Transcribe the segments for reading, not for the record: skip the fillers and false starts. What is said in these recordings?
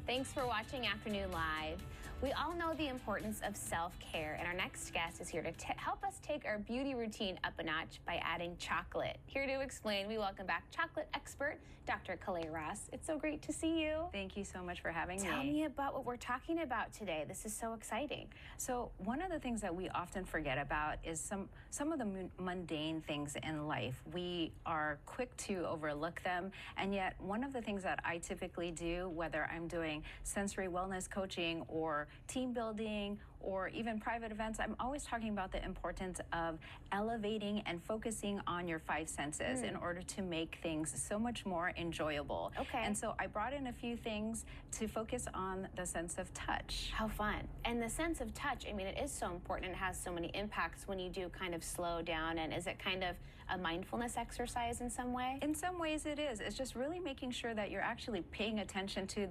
Thanks for watching Afternoon Live. We all know the importance of self-care, and our next guest is here to help us take our beauty routine up a notch by adding chocolate. Here to explain, we welcome back chocolate expert, Dr. Kalae Ross. It's so great to see you. Thank you so much for having me. Tell me about what we're talking about today. This is so exciting. So one of the things that we often forget about is some of the mundane things in life. We are quick to overlook them, and yet one of the things that I typically do, whether I'm doing sensory wellness coaching or team building or even private events, I'm always talking about the importance of elevating and focusing on your five senses in order to make things so much more enjoyable. Okay. And so I brought in a few things to focus on the sense of touch. How fun. And the sense of touch, I mean, it is so important and has so many impacts when you do kind of slow down. And is it kind of a mindfulness exercise in some way? In some ways it is. It's just really making sure that you're actually paying attention to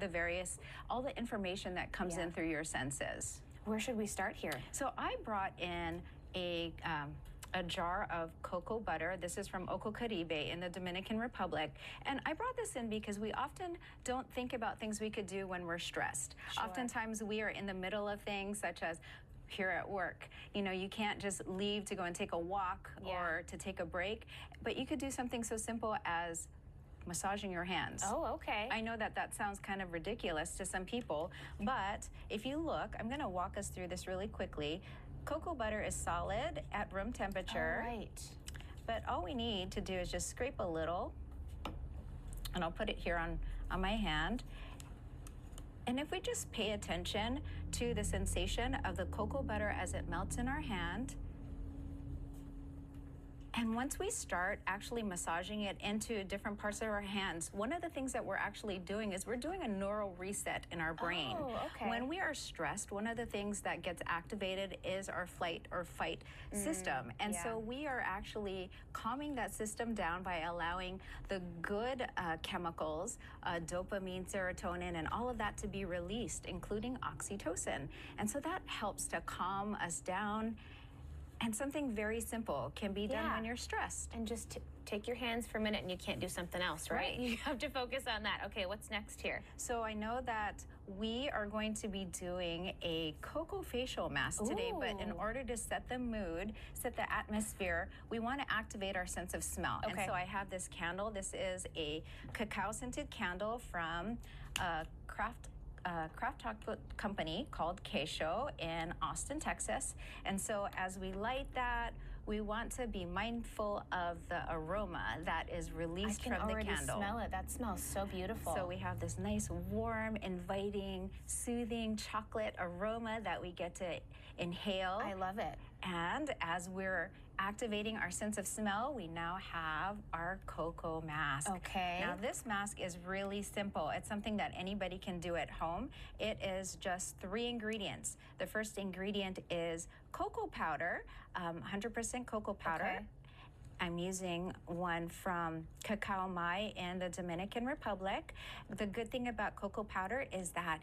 all the information that comes in through your senses. Where should we start here? So I brought in a jar of cocoa butter. This is from Oco Caribe in the Dominican Republic. And I brought this in because we often don't think about things we could do when we're stressed. Sure. Oftentimes we are in the middle of things such as here at work. You know, you can't just leave to go and take a walk or to take a break, but you could do something so simple as massaging your hands. Oh, okay. I know that that sounds kind of ridiculous to some people, but if you look, I'm gonna walk us through this really quickly. Cocoa butter is solid at room temperature. All right. But all we need to do is just scrape a little, and I'll put it here on my hand. And if we just pay attention to the sensation of the cocoa butter as it melts in our hand, and once we start actually massaging it into different parts of our hands, one of the things that we're actually doing is we're doing a neural reset in our brain. Oh, okay. When we are stressed, one of the things that gets activated is our flight or fight system. And so we are actually calming that system down by allowing the good chemicals, dopamine, serotonin, and all of that to be released, including oxytocin. And so that helps to calm us down. And something very simple can be done when you're stressed. And just take your hands for a minute and you can't do something else, right? You have to focus on that. Okay, what's next here? So I know that we are going to be doing a cocoa facial mask today, but in order to set the mood, set the atmosphere, we want to activate our sense of smell. Okay. And so I have this candle. This is a cacao scented candle from craft chocolate company called Cacao in Austin, Texas. And so as we light that, we want to be mindful of the aroma that is released from the candle. I can already smell it. That smells so beautiful. So we have this nice, warm, inviting, soothing chocolate aroma that we get to inhale. I love it. And as we're activating our sense of smell, we now have our cocoa mask. Okay. Now this mask is really simple. It's something that anybody can do at home. It is just 3 ingredients. The first ingredient is cocoa powder, 100% cocoa powder. Okay. I'm using one from Cacao in the Dominican Republic. The good thing about cocoa powder is that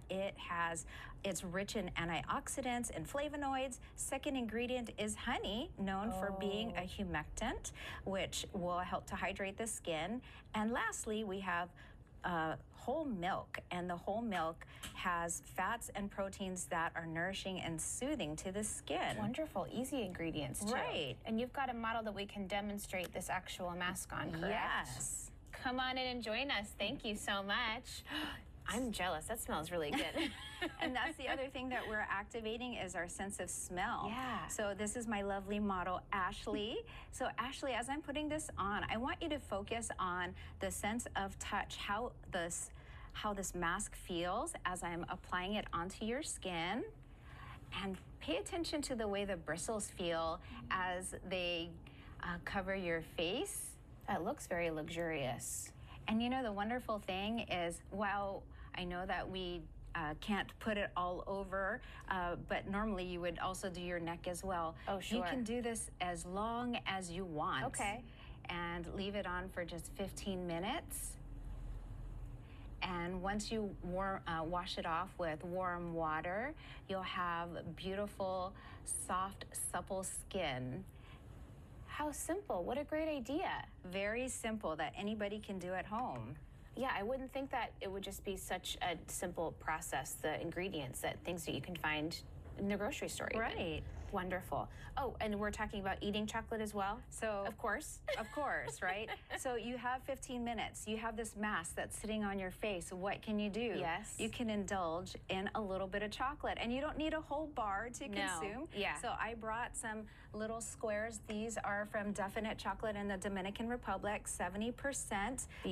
it's rich in antioxidants and flavonoids. Second ingredient is honey, known for being a humectant, which will help to hydrate the skin. And lastly, we have whole milk, and the whole milk has fats and proteins that are nourishing and soothing to the skin. Wonderful, easy ingredients too. Right. And you've got a model that we can demonstrate this actual mask on, correct? Yes. Come on in and join us. Thank you so much. I'm jealous. That smells really good. And that's the other thing that we're activating is our sense of smell. Yeah. So this is my lovely model, Ashleigh. So Ashleigh, as I'm putting this on, I want you to focus on the sense of touch, how this mask feels as I'm applying it onto your skin. And pay attention to the way the bristles feel as they cover your face. That looks very luxurious. And you know, the wonderful thing is, while I know that we can't put it all over, but normally you would also do your neck as well. Oh, sure. You can do this as long as you want. Okay. And leave it on for just 15 minutes. And once you wash it off with warm water, you'll have beautiful, soft, supple skin. How simple. What a great idea. Very simple that anybody can do at home. Yeah, I wouldn't think that it would just be such a simple process, the ingredients, that things that you can find in the grocery store. Even. Right. Wonderful. Oh, and we're talking about eating chocolate as well? So, of course. Of course, right? So you have 15 minutes. You have this mask that's sitting on your face. What can you do? Yes. You can indulge in a little bit of chocolate, and you don't need a whole bar to consume. Yeah. So I brought some little squares. These are from Definite Chocolate in the Dominican Republic, 70%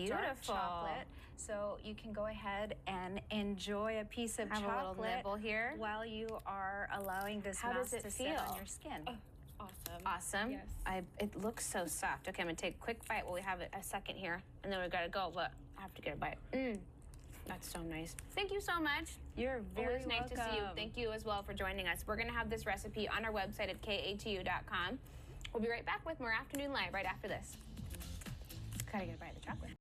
dark chocolate. So you can go ahead and enjoy a piece of chocolate. Have a little nibble here while you are allowing this mask to sit on your skin. Oh, awesome. Awesome. Yes. It looks so soft. Okay, I'm gonna take a quick bite while we have a second here, and then we gotta go, but I have to get a bite. That's so nice. Thank you so much. You're very welcome. Nice to see you. Thank you as well for joining us. We're gonna have this recipe on our website at KATU.com. We'll be right back with more Afternoon Live right after this. Gotta get a bite of the chocolate.